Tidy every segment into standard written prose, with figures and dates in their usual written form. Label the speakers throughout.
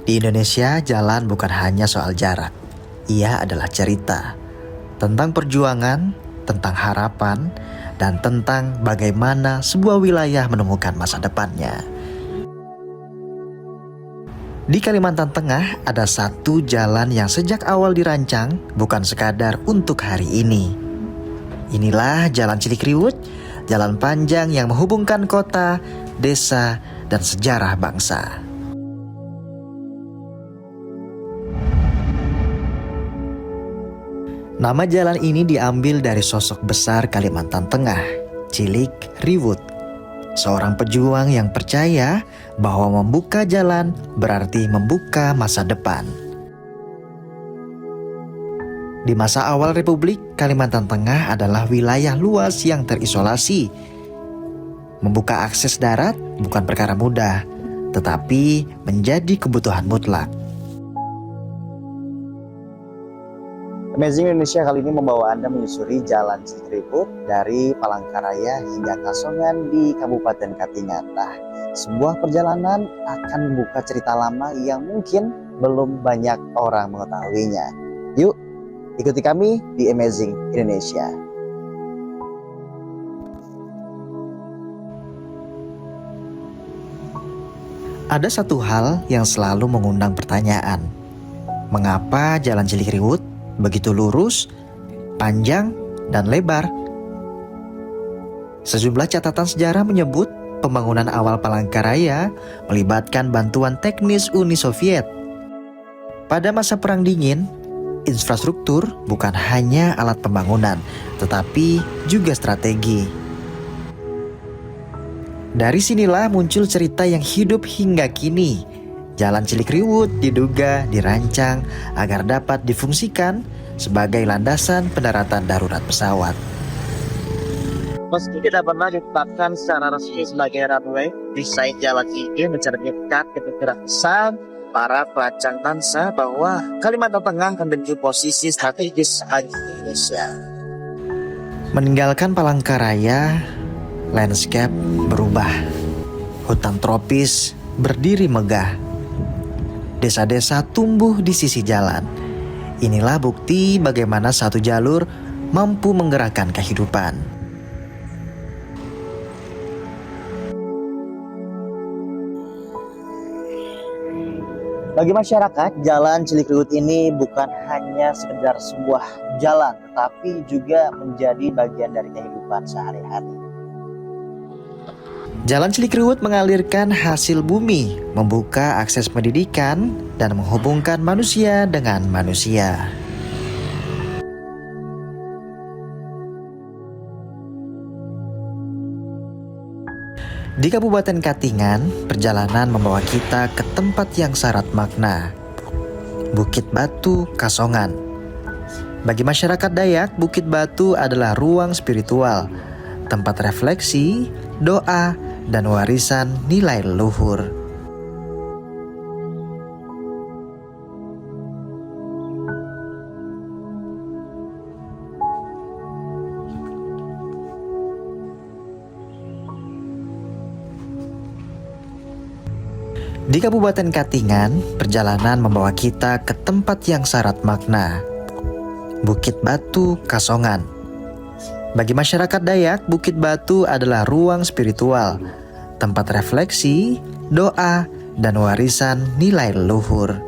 Speaker 1: Di Indonesia, jalan bukan hanya soal jarak. Ia adalah cerita tentang perjuangan, tentang harapan, dan tentang bagaimana sebuah wilayah menemukan masa depannya. Di Kalimantan Tengah ada satu jalan yang sejak awal dirancang bukan sekadar untuk hari ini. Inilah Jalan Cilikriwut, jalan panjang yang menghubungkan kota, desa, dan sejarah bangsa. Nama jalan ini diambil dari sosok besar Kalimantan Tengah, Cilikriwut. Seorang pejuang yang percaya bahwa membuka jalan berarti membuka masa depan. Di masa awal Republik, Kalimantan Tengah adalah wilayah luas yang terisolasi. Membuka akses darat bukan perkara mudah, tetapi menjadi kebutuhan mutlak.
Speaker 2: Amazing Indonesia kali ini membawa Anda menyusuri Jalan Cilikriwut dari Palangkaraya hingga Kasongan di Kabupaten Katingan. Nah, sebuah perjalanan akan membuka cerita lama yang mungkin belum banyak orang mengetahuinya. Yuk, ikuti kami di Amazing Indonesia.
Speaker 1: Ada satu hal yang selalu mengundang pertanyaan. Mengapa Jalan Cilikriwut begitu lurus, panjang, dan lebar? Sejumlah catatan sejarah menyebut pembangunan awal Palangkaraya melibatkan bantuan teknis Uni Soviet. Pada masa Perang Dingin, infrastruktur bukan hanya alat pembangunan, tetapi juga strategi. Dari sinilah muncul cerita yang hidup hingga kini. Jalan Cilikriwut diduga dirancang agar dapat difungsikan sebagai landasan pendaratan darurat pesawat.
Speaker 2: Meski tidak pernah ditetapkan secara resmi sebagai runway, desain jalan ini mencerminkan ketegasan para perancang bangsa bahwa Kalimantan Tengah memiliki posisi strategis bagi Indonesia.
Speaker 1: Meninggalkan Palangkaraya, landscape berubah. Hutan tropis berdiri megah. Desa-desa tumbuh di sisi jalan. Inilah bukti bagaimana satu jalur mampu menggerakkan kehidupan.
Speaker 2: Bagi masyarakat, Jalan Cilikriwut ini bukan hanya sekedar sebuah jalan, tetapi juga menjadi bagian dari kehidupan sehari-hari.
Speaker 1: Jalan Cilikriwut mengalirkan hasil bumi, membuka akses pendidikan, dan menghubungkan manusia dengan manusia. Di Kabupaten Katingan, perjalanan membawa kita ke tempat yang syarat makna. Bukit Batu, Kasongan. Bagi masyarakat Dayak, Bukit Batu adalah ruang spiritual, tempat refleksi, doa, dan warisan nilai leluhur. Di Kabupaten Katingan, perjalanan membawa kita ke tempat yang syarat makna. Bukit Batu, Kasongan. Bagi masyarakat Dayak, Bukit Batu adalah ruang spiritual, tempat refleksi, doa, dan warisan nilai leluhur.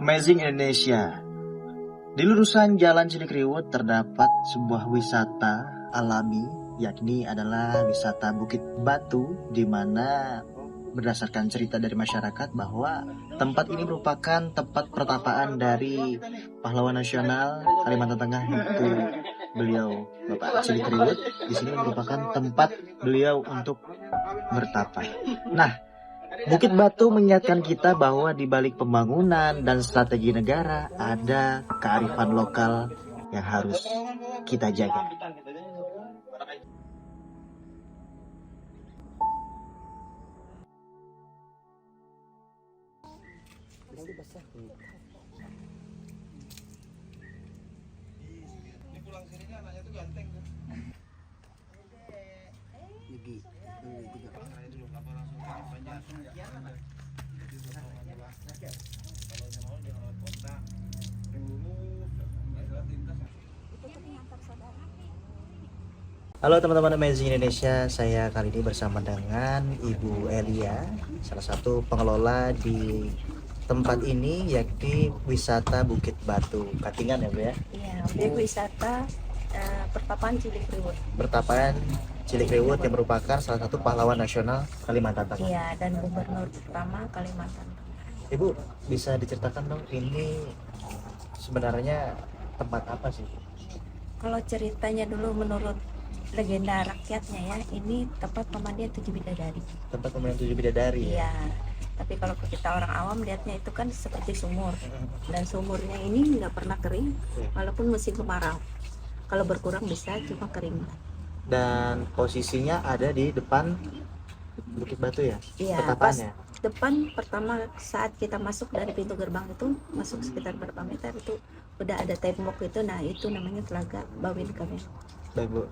Speaker 1: Amazing Indonesia. Di lurusan Jalan Cilikriwut terdapat sebuah wisata alami, yakni adalah wisata Bukit Batu, di mana berdasarkan cerita dari masyarakat bahwa tempat ini merupakan tempat pertapaan dari pahlawan nasional Kalimantan Tengah, yaitu beliau Bapak Cilikriwut. Di sini merupakan tempat beliau untuk bertapa. Nah, Bukit Batu mengingatkan kita bahwa di balik pembangunan dan strategi negara ada kearifan lokal yang harus kita jaga. Halo teman-teman Amazing Indonesia, saya kali ini bersama dengan Ibu Elia, salah satu pengelola di tempat ini, yakni wisata Bukit Batu Katingan, ya Bu ya?
Speaker 3: Iya, objek wisata pertapaan Cilikriwut.
Speaker 1: Pertapaan Cilikriwut yang merupakan salah satu pahlawan nasional Kalimantan Tengah.
Speaker 3: Iya, dan gubernur pertama Kalimantan Tengah.
Speaker 1: Ibu bisa diceritakan dong, ini sebenarnya tempat apa sih?
Speaker 3: Kalau ceritanya dulu menurut legenda rakyatnya ya, ini tempat pemandian 7 bidadari.
Speaker 1: Tempat pemandian 7 bidadari.
Speaker 3: Iya. Tapi kalau kita orang awam lihatnya itu kan seperti sumur. Dan sumurnya ini nggak pernah kering walaupun musim kemarau. Kalau berkurang bisa, cuma kering.
Speaker 1: Dan posisinya ada di depan Bukit Batu ya?
Speaker 3: Iya,
Speaker 1: Petapannya.
Speaker 3: Depan pertama saat kita masuk dari pintu gerbang itu, masuk sekitar berapa meter itu udah ada tembok itu, nah itu namanya Telaga Bawin kami.
Speaker 1: Baik Bu,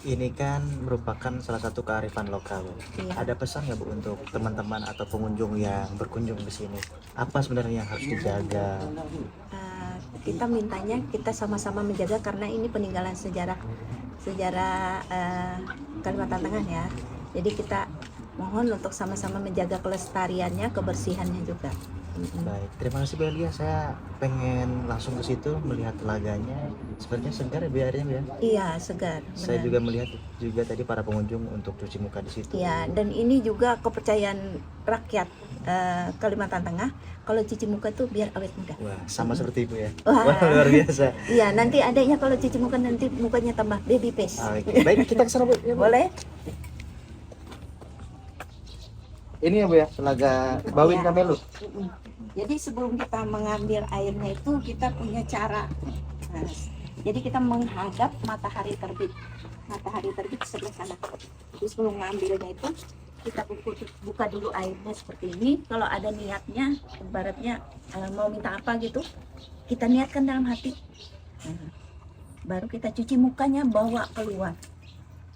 Speaker 1: ini kan merupakan salah satu kearifan lokal.
Speaker 3: Iya.
Speaker 1: Ada pesan nggak Bu untuk teman-teman atau pengunjung yang berkunjung ke sini? Apa sebenarnya yang harus dijaga?
Speaker 3: Kita mintanya kita sama-sama menjaga karena ini peninggalan sejarah Kalimantan Tengah ya. Jadi kita mohon untuk sama-sama menjaga kelestariannya, kebersihannya juga.
Speaker 1: Baik, terima kasih Bu Elia. Saya pengen langsung ke situ melihat telaganya. Sepertinya segar ya Bu airnya Bu ya?
Speaker 3: Iya, segar.
Speaker 1: Saya
Speaker 3: Benar.
Speaker 1: juga melihat juga tadi para pengunjung untuk cuci muka di situ.
Speaker 3: Iya, dan ini juga kepercayaan rakyat Kalimantan Tengah. Kalau cuci muka tuh biar awet muda.
Speaker 1: Wah, sama seperti Ibu ya.
Speaker 3: Wah.
Speaker 1: Wah, luar biasa.
Speaker 3: Iya, nanti adanya kalau cuci muka nanti mukanya tambah baby face.
Speaker 1: Oke, baik, kita ke sana Bu. Ya, Bu.
Speaker 3: Boleh?
Speaker 1: Ini ya Bu ya, telaga Bawin
Speaker 3: Iya.
Speaker 1: Kamelu.
Speaker 3: Jadi sebelum kita mengambil airnya itu kita punya cara. Nah, jadi kita menghadap matahari terbit. Matahari terbit sebelah sana. Jadi sebelum mengambilnya itu kita buka dulu airnya seperti ini. Kalau ada niatnya, ibaratnya mau minta apa gitu, kita niatkan dalam hati. Nah, baru kita cuci mukanya, bawa keluar.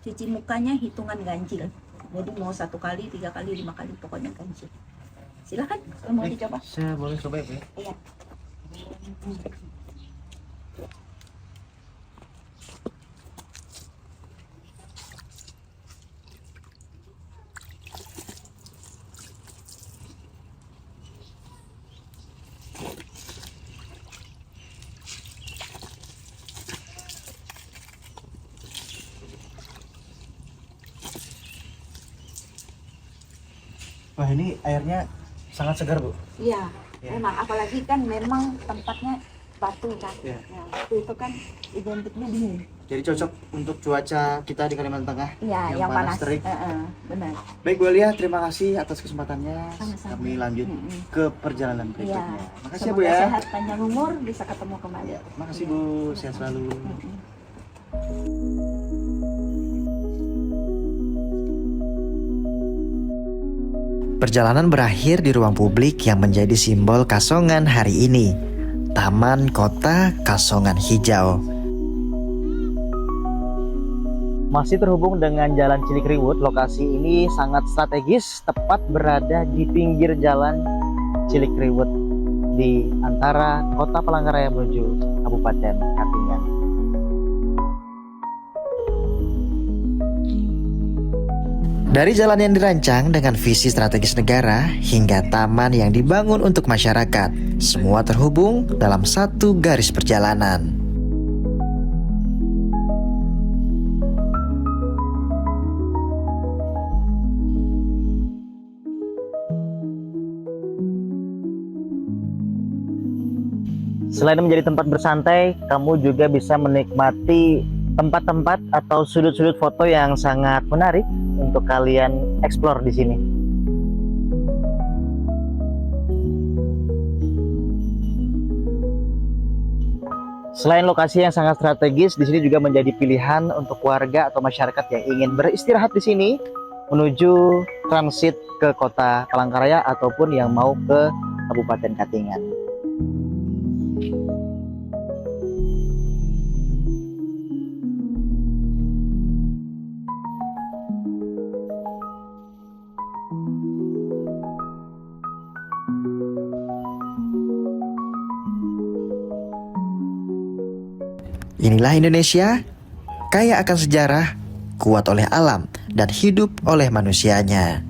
Speaker 3: Cuci mukanya hitungan ganjil. Jadi mau 1 kali, 3 kali, 5 kali, pokoknya ganjil. Silakan kalau mau dicoba.
Speaker 1: Saya boleh coba ya Bu ya?
Speaker 3: Iya.
Speaker 1: Wah, ini airnya sangat segar Bu.
Speaker 3: Iya,
Speaker 1: Ya.
Speaker 3: memang apalagi kan memang tempatnya batu kan.
Speaker 1: Ya.
Speaker 3: Nah, batu itu kan identiknya dingin.
Speaker 1: Jadi cocok untuk cuaca kita di Kalimantan Tengah.
Speaker 3: Iya, yang panas.
Speaker 1: terik.
Speaker 3: Benar.
Speaker 1: Baik Bu Elia, terima kasih atas kesempatannya.
Speaker 3: Sama-sama.
Speaker 1: Kami lanjut
Speaker 3: Mm-mm.
Speaker 1: ke perjalanan
Speaker 3: Iya.
Speaker 1: berikutnya. Makasih ya Bu
Speaker 3: Semoga
Speaker 1: ya.
Speaker 3: sehat, panjang umur, bisa ketemu kembali.
Speaker 1: Makasih Bu, sehat selalu.
Speaker 3: Mm-mm.
Speaker 1: Perjalanan berakhir di ruang publik yang menjadi simbol Kasongan hari ini, Taman Kota Kasongan Hijau. Masih terhubung dengan Jalan Cilikriwut, lokasi ini sangat strategis, tepat berada di pinggir Jalan Cilikriwut di antara Kota Palangkaraya menuju Kabupaten Katingan. Dari jalan yang dirancang dengan visi strategis negara hingga taman yang dibangun untuk masyarakat, semua terhubung dalam satu garis perjalanan.
Speaker 2: Selain menjadi tempat bersantai, kamu juga bisa menikmati tempat-tempat atau sudut-sudut foto yang sangat menarik untuk kalian explore di sini. Selain lokasi yang sangat strategis, di sini juga menjadi pilihan untuk warga atau masyarakat yang ingin beristirahat di sini menuju transit ke kota Palangkaraya ataupun yang mau ke Kabupaten Katingan.
Speaker 1: Inilah Indonesia, kaya akan sejarah, kuat oleh alam, dan hidup oleh manusianya.